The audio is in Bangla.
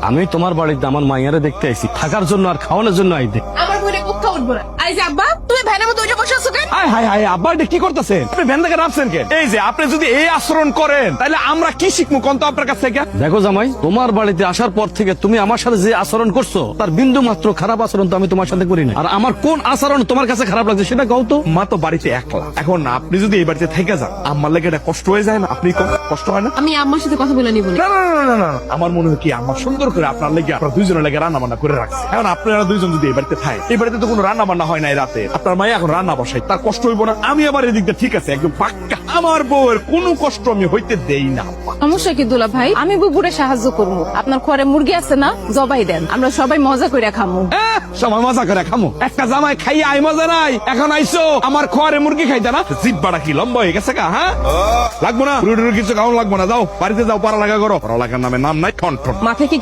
আমি তোমার বাড়িতে আমার মাইয়ারে দেখতে আইছি, থাকার জন্য আর খাওয়ানোর জন্য আইতে। আমার বইরে কোথা উঠবো না। এই যে আব্বা, তুমি ভ্যানের মতো উঠে বসে আছো কেন? হায় হায় হায়, আব্বা এটা কি করতেছেন? আপনি ভ্যান থেকে নামছেন কেন? এই যে আপনি যদি এই আচরণ করেন তাহলে আমরা কি শিখবো কোন তো আপনার কাছ থেকে? দেখো জামাই, তোমার বাড়িতে আসার পর থেকে তুমি আমার সাথে যে আচরণ করছো তার বিন্দু মাত্র খারাপ আচরণ তো আমি তোমার সাথে করি না। আর আমার কোন আচরণ তোমার কাছে খারাপ লাগছে সেটা কও তো। মা তো বাড়িতে একলা, এখন আপনি যদি এই বাড়িতে থেকে যান আমার লাগে এটা কষ্ট হয়ে যায় না? আপনি কষ্ট হয় না? আমি আম্মার সাথে কথা বলে নিব না। না না না না না, আমার মনে হয় কি আমার সুন্দর করে আপনার লেগে আপনার দুইজনের লেগে রান্না বান্না করে রাখছে। এখন আপনারা দুইজন যদি এই বাড়িতে থাকে, এই বাড়িতে তো কোনো রান্না বান্না হয় না এই রাতে, আপনার মায়ে এখন রান্না বসাই, তার কষ্ট হইব না? আমি আবার এদিক দিয়ে ঠিক আছে একদম পাক্কা, আমার বউয়ের কোনো কষ্ট আমি হইতে দেই না। সমস্যা কি দুলা ভাই? আমি বুবুরে সাহায্য করবো। আপনার ঘরে মুরগি আছে না, জবাই দেন, আমরা সবাই মজা করে খামু। সময় মজা করে খামো। একটা জামাই খাইয়া আই মজা নাই, এখন আইসো আমার খোয়ারে মুরগি খাইতে না? জিব্বাটা কি লম্বা হয়ে গেছে কা? হ্যাঁ লাগবো না, কিছু খাওয়ানো লাগবো না, যাও বাড়িতে যাও, পড়ালেখা করো। পড়ালেখার নামে নাম নাই, ঠন ঠন। মাথায় কি